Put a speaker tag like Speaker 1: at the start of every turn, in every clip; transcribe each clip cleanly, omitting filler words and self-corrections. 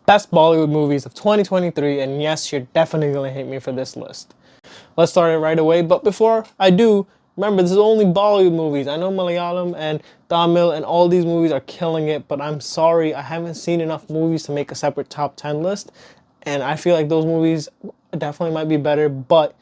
Speaker 1: Best Bollywood movies of 2023, and yes, you're definitely gonna hate me for this list. Let's start it right away, but before I do, remember this is only Bollywood movies. I know Malayalam and Tamil and all these movies are killing it, but I'm sorry, I haven't seen enough movies to make a separate top 10 list, and I feel like those movies definitely might be better, but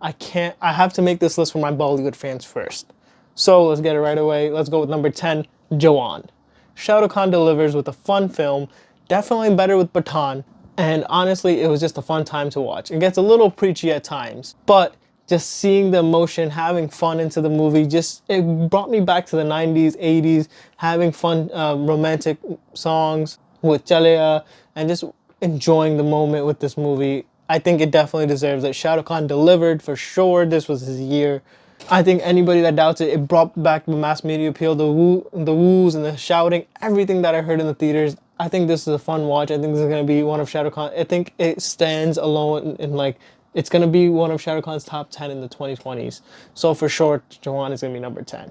Speaker 1: I have to make this list for my Bollywood fans first. So let's get it right away. Let's go with number 10, Jawan. Shah Rukh Khan delivers with a fun film, definitely better with Pathaan, and honestly, it was just a fun time to watch. It gets a little preachy at times, but just seeing the emotion, having fun into the movie, it brought me back to the 90s, 80s, having fun romantic songs with Chalea, and just enjoying the moment with this movie. I think it definitely deserves it. Shah Rukh Khan delivered for sure. This was his year. I think anybody that doubts it, it brought back the mass media appeal, the woos and the shouting, everything that I heard in the theaters. I think this is a fun watch. I think this is gonna be one of Shah Rukh Khan. I think it stands alone in like it's gonna be one of Shah Rukh Khan's top 10 in the 2020s. So for sure, Jawan is gonna be number 10.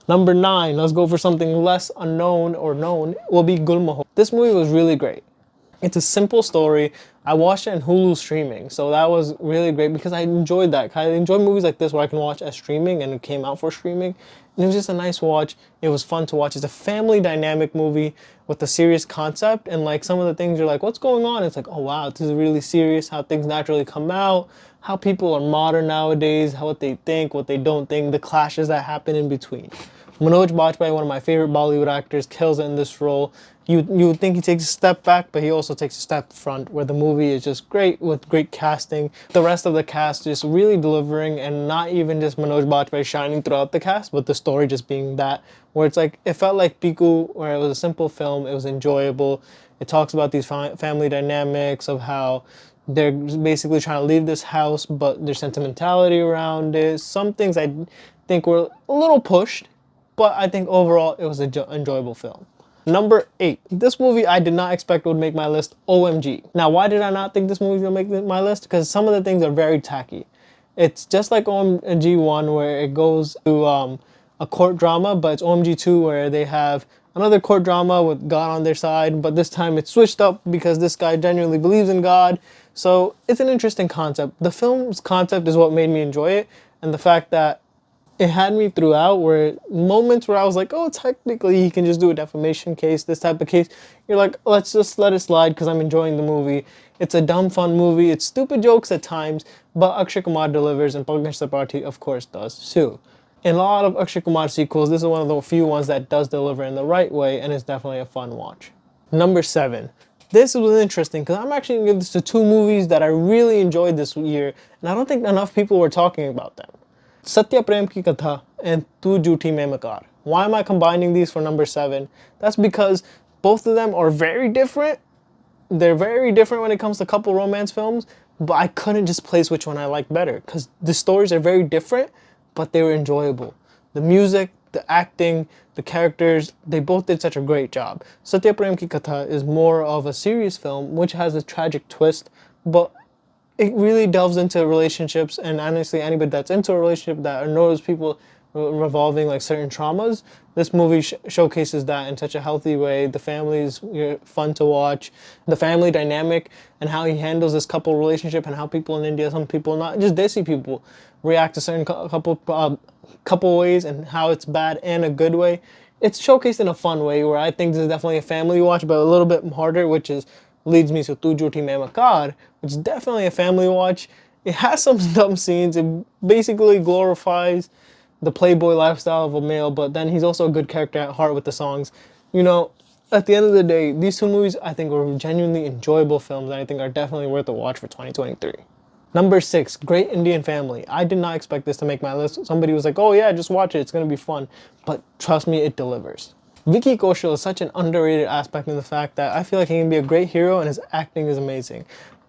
Speaker 1: Number 9, let's go for something less unknown or known, will be Gulmohar. This movie was really great. It's a simple story. I watched it in Hulu streaming, so that was really great because I enjoyed that. I enjoy movies like this where I can watch as streaming and it came out for streaming. And it was just a nice watch. It was fun to watch. It's a family dynamic movie with a serious concept, and like some of the things you're like, what's going on? It's like, oh wow, this is really serious, how things naturally come out, how people are modern nowadays, how what they think, what they don't think, the clashes that happen in between. Manoj Bajpayee, one of my favorite Bollywood actors, kills it in this role. You would think he takes a step back, but he also takes a step front, where the movie is just great with great casting. The rest of the cast just really delivering, and not even just Manoj Bajpayee shining throughout the cast, but the story just being that, where it's like, it felt like Piku, where it was a simple film, it was enjoyable. It talks about these family dynamics of how they're basically trying to leave this house, but there's sentimentality around it. Some things I think were a little pushed, but I think overall it was an enjoyable film. Number 8. This movie I did not expect would make my list, OMG. Now, why did I not think this movie would make my list? Because some of the things are very tacky. It's just like OMG 1 where it goes to a court drama, but it's OMG 2 where they have another court drama with God on their side, but this time it's switched up because this guy genuinely believes in God. So it's an interesting concept. The film's concept is what made me enjoy it, and the fact that it had me throughout where moments where I was like, oh, technically he can just do a defamation case, this type of case. You're like, let's just let it slide because I'm enjoying the movie. It's a dumb, fun movie. It's stupid jokes at times, but Akshay Kumar delivers, and Pankaj Tripathi, of course, does too. In a lot of Akshay Kumar sequels, this is one of the few ones that does deliver in the right way, and it's definitely a fun watch. Number 7. This was interesting because I'm actually going to give this to 2 movies that I really enjoyed this year, and I don't think enough people were talking about them. Satya Prem Ki Katha and Tu Jhuti Main Makar. Why am I combining these for number 7? That's because both of them are very different. They're very different when it comes to couple romance films, but I couldn't just place which one I like better because the stories are very different, but they were enjoyable. The music, the acting, the characters, they both did such a great job. Satya Prem Ki Katha is more of a serious film, which has a tragic twist, but it really delves into relationships, and honestly, anybody that's into a relationship that knows people revolving like certain traumas, this movie showcases that in such a healthy way. The family is fun to watch. The family dynamic and how he handles this couple relationship, and how people in India, some people, not just Desi people, react to certain couple ways, and how it's bad and a good way. It's showcased in a fun way where I think this is definitely a family watch, but a little bit harder, which is leads me to Tu Jhuti Main Makar, which is definitely a family watch. It has some dumb scenes. It basically glorifies the playboy lifestyle of a male, but then he's also a good character at heart with the songs. You know, at the end of the day, these 2 movies I think were genuinely enjoyable films, and I think are definitely worth a watch for 2023. Number 6, Great Indian Family. I did not expect this to make my list. Somebody was like, oh yeah, just watch it, it's gonna be fun. But trust me, it delivers. Vicky Kaushal is such an underrated aspect in the fact that I feel like he can be a great hero, and his acting is amazing.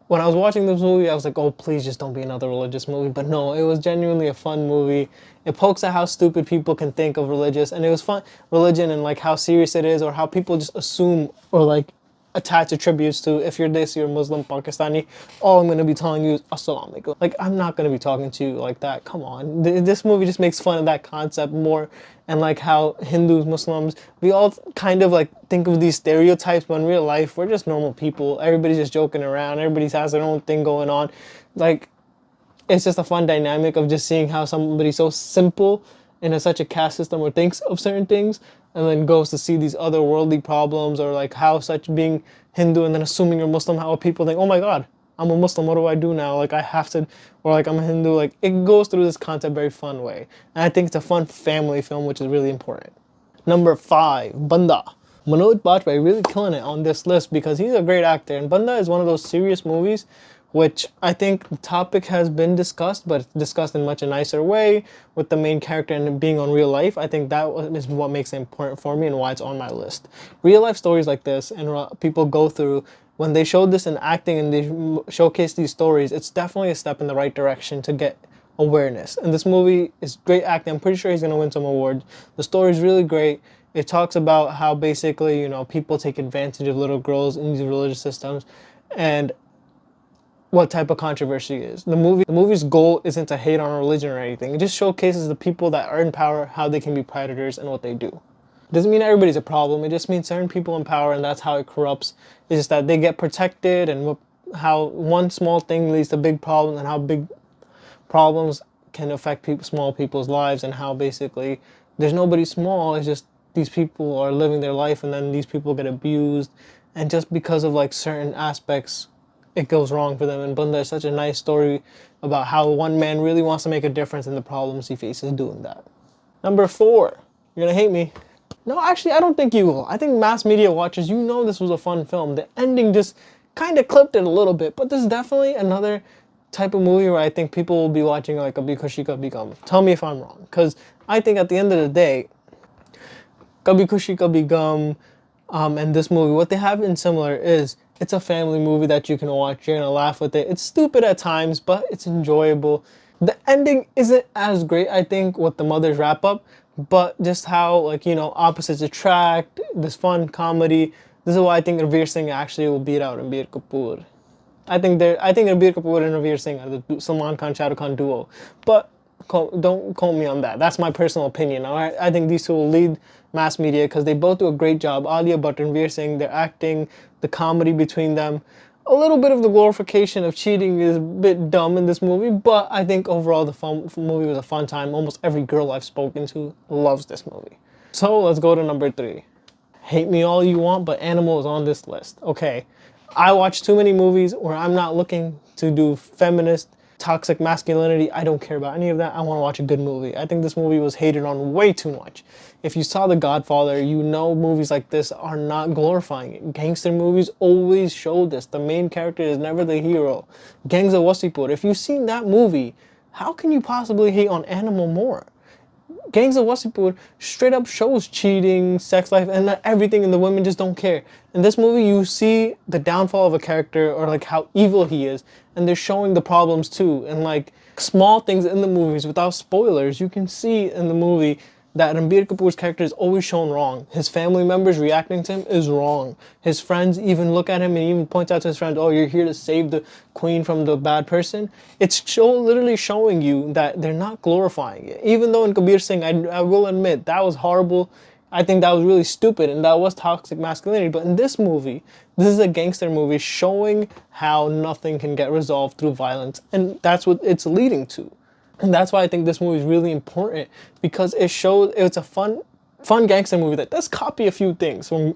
Speaker 1: When I was watching this movie, I was like, oh, please just don't be another religious movie. But no, it was genuinely a fun movie. It pokes at how stupid people can think of religion, and it was fun, religion, and like how serious it is, or how people just assume or like attach attributes to. If you're this, you're Muslim, Pakistani, all I'm going to be telling you is assalamu alaikum. Like, I'm not going to be talking to you like that. Come on. This movie just makes fun of that concept more, and like how Hindus, Muslims, we all kind of like think of these stereotypes, but in real life we're just normal people. Everybody's just joking around. Everybody has their own thing going on. Like, it's just a fun dynamic of just seeing how somebody so simple in such a caste system or thinks of certain things, and then goes to see these other worldly problems, or like how such being Hindu and then assuming you're Muslim, how people think, oh my god, I'm a Muslim, what do I do now? Like, I have to, or like, I'm a Hindu. Like, it goes through this concept very fun way. And I think it's a fun family film, which is really important. Number 5, Banda. Manoj Bajpayee really killing it on this list because he's a great actor. And Banda is one of those serious movies which I think the topic has been discussed, but it's discussed in much a nicer way with the main character and it being on real life. I think that is what makes it important for me and why it's on my list. Real life stories like this and people go through, when they showed this in acting and they showcase these stories, it's definitely a step in the right direction to get awareness. And this movie is great acting. I'm pretty sure he's going to win some awards. The story is really great. It talks about how basically, people take advantage of little girls in these religious systems and what type of controversy is. The movie's goal isn't to hate on religion or anything. It just showcases the people that are in power, how they can be predators and what they do. It doesn't mean everybody's a problem. It just means certain people in power, and that's how it corrupts. It's just that they get protected, and how one small thing leads to big problems, and how big problems can affect small people's lives, and how basically there's nobody small. It's just these people are living their life, and then these people get abused, and just because of like certain aspects, it goes wrong for them. And Banda is such a nice story about how one man really wants to make a difference in the problems he faces doing that. Number 4, you're gonna hate me. No, actually, I don't think you will. I think mass media watchers, this was a fun film. The ending just kind of clipped it a little bit, but this is definitely another type of movie where I think people will be watching like Kabhi Khushi Kabhi Gum. Tell me if I'm wrong, because I think at the end of the day, Kabhi Khushi Kabhi Gum and this movie, what they have in similar is it's a family movie that you can watch. You're gonna laugh with it. It's stupid at times, but it's enjoyable. The ending isn't as great, I think, with the mother's wrap up, but just how opposites attract. This fun comedy. This is why I think Ranveer Singh actually will beat out Ranbir Kapoor. I think Ranbir Kapoor and Ranveer Singh are the Salman Khan Shah Rukh Khan duo, but don't quote me on that. That's my personal opinion. Alright, I think these two will lead mass media because they both do a great job. Alia Bhatt and Ranveer Singh, their acting, the comedy between them. A little bit of the glorification of cheating is a bit dumb in this movie, but I think overall the movie was a fun time. Almost every girl I've spoken to loves this movie. So let's go to number 3. Hate me all you want, but Animal is on this list. Okay, I watch too many movies where I'm not looking to do feminist, toxic masculinity. I don't care about any of that. I want to watch a good movie. I think this movie was hated on way too much. If you saw The Godfather, movies like this are not glorifying it. Gangster movies always show this. The main character is never the hero. Gangs of Wasseypur. If you've seen that movie, how can you possibly hate on Animal more? Gangs of Wasseypur straight up shows cheating, sex life, and everything, and the women just don't care. In this movie, you see the downfall of a character, or like how evil he is, and they're showing the problems too. And like small things in the movies, without spoilers, you can see in the movie that Ranbir Kapoor's character is always shown wrong. His family members reacting to him is wrong. His friends even look at him and even point out to his friends, oh, you're here to save the queen from the bad person. It's literally showing you that they're not glorifying it. Even though in Kabir Singh, I will admit, that was horrible. I think that was really stupid and that was toxic masculinity. But in this movie, this is a gangster movie showing how nothing can get resolved through violence. And that's what it's leading to. And that's why I think this movie is really important, because it's a fun gangster movie that does copy a few things from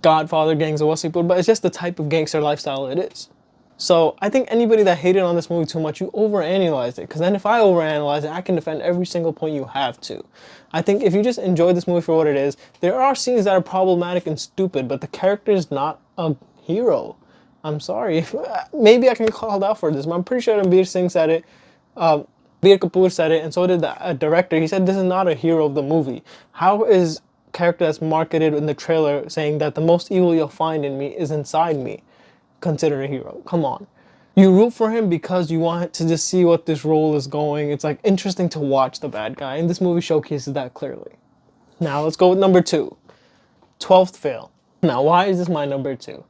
Speaker 1: Godfather, Gangs of Wasseypur, but it's just the type of gangster lifestyle it is. So I think anybody that hated on this movie too much, you overanalyzed it, because then if I overanalyze it, I can defend every single point you have to. I think if you just enjoy this movie for what it is, there are scenes that are problematic and stupid, but the character is not a hero. I'm sorry. Maybe I can get called out for this, but I'm pretty sure Ranbir Singh said it. Ranbir Kapoor said it, and so did the director. He said this is not a hero of the movie. How is a character that's marketed in the trailer saying that the most evil you'll find in me is inside me considered a hero? Come on. You root for him because you want to just see what this role is going. It's like interesting to watch the bad guy, and this movie showcases that clearly. Now let's go with number 2. 12th Fail. Now why is this my number 2?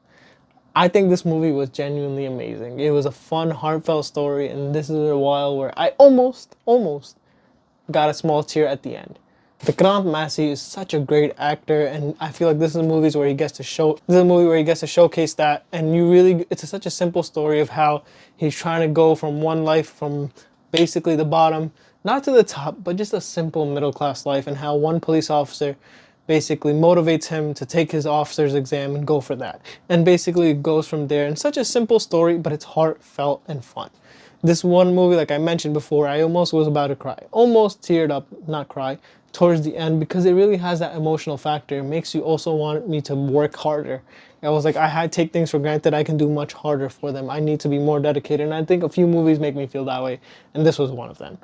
Speaker 1: I think this movie was genuinely amazing. It was a fun, heartfelt story, and this is a while where I almost got a small tear at the end. Vikrant Massey is such a great actor, and I feel like this is a movie where he gets to showcase that. And it's such a simple story of how he's trying to go from one life, from basically the bottom, not to the top, but just a simple middle class life, and how one police officer basically motivates him to take his officer's exam and go for that. And basically it goes from there. And such a simple story, but it's heartfelt and fun. This one movie, like I mentioned before, I almost was about to cry. Almost teared up, not cry, towards the end, because it really has that emotional factor. It makes you also want me to work harder. I was like, I had to take things for granted. I can do much harder for them. I need to be more dedicated. And I think a few movies make me feel that way. And this was one of them.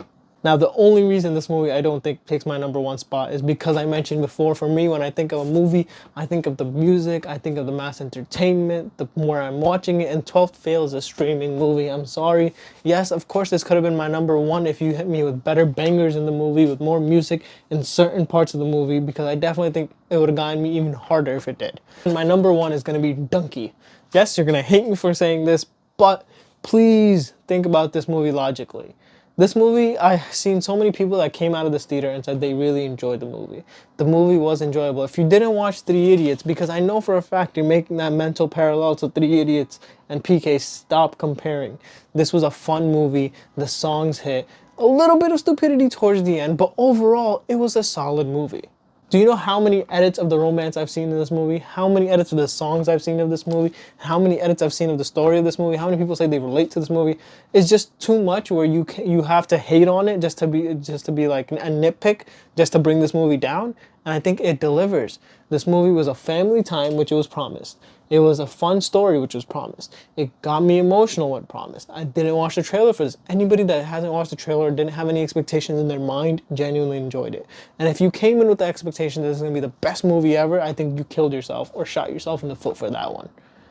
Speaker 1: Now, the only reason this movie I don't think takes my number one spot is because I mentioned before, for me, when I think of a movie, I think of the music, I think of the mass entertainment, the more I'm watching it, and 12th Fail is a streaming movie. I'm sorry. Yes, of course, this could have been my number one if you hit me with better bangers in the movie, with more music in certain parts of the movie, because I definitely think it would have gotten me even harder if it did. And my number one is going to be Donkey. Yes, you're going to hate me for saying this, but please think about this movie logically. This movie, I've seen so many people that came out of this theater and said they really enjoyed the movie. The movie was enjoyable. If you didn't watch Three Idiots, because I know for a fact you're making that mental parallel to Three Idiots and PK, stop comparing. This was a fun movie. The songs hit. A little bit of stupidity towards the end, but overall, it was a solid movie. Do you know how many edits of the romance I've seen in this movie? How many edits of the songs I've seen of this movie? How many edits I've seen of the story of this movie? How many people say they relate to this movie? It's just too much where you have to hate on it just to be like a nitpick, just to bring this movie down. And I think it delivers. This movie was a family time, which it was promised. It was a fun story, which was promised. It got me emotional when promised. I didn't watch the trailer for this. Anybody that hasn't watched the trailer or didn't have any expectations in their mind genuinely enjoyed it. And if you came in with the expectation that this is going to be the best movie ever, I think you killed yourself or shot yourself in the foot for that one.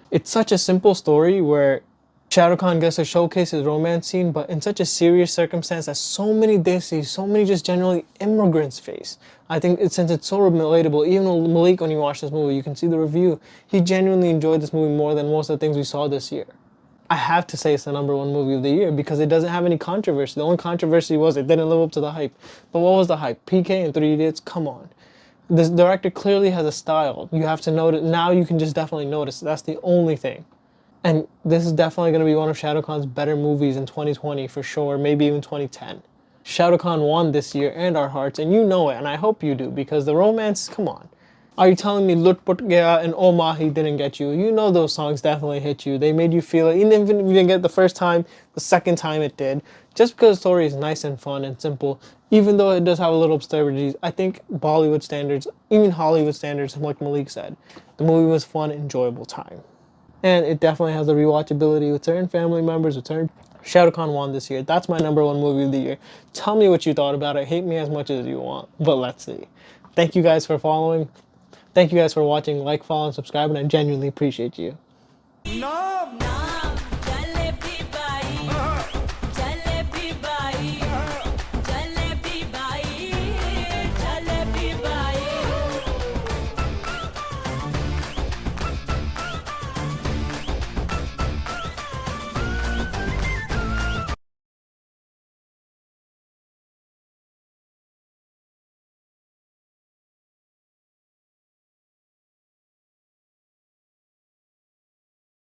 Speaker 1: It's such a simple story where Shah Rukh Khan gets to showcase his romance scene, but in such a serious circumstance that so many Desis, so many just generally immigrants face. I think since it's so relatable, even Malik, when you watch this movie, you can see the review, he genuinely enjoyed this movie more than most of the things we saw this year. I have to say it's the number one movie of the year because it doesn't have any controversy. The only controversy was it didn't live up to the hype. But what was the hype? PK and Three Idiots? Come on. This director clearly has a style. You have to notice. Now you can just definitely notice. That's the only thing. And this is definitely going to be one of Shah Rukh Khan's better movies in 2020 for sure, maybe even 2010. Shah Rukh Khan won this year and our hearts, and you know it, and I hope you do, because the romance, come on. Are you telling me Lut Put Gaya and Oh Mahi didn't get you? You know those songs definitely hit you. They made you feel it. Even if you didn't get it the first time, the second time it did. Just because the story is nice and fun and simple, even though it does have a little absurdities, I think Bollywood standards, even Hollywood standards, like Malik said, the movie was fun, enjoyable time. And it definitely has the rewatchability with certain family members, with certain... Shah Rukh Khan won this year. That's my number one movie of the year. Tell me what you thought about it. Hate me as much as you want, but let's see. Thank you guys for following. Thank you guys for watching. Like, follow, and subscribe, and I genuinely appreciate you.
Speaker 2: No.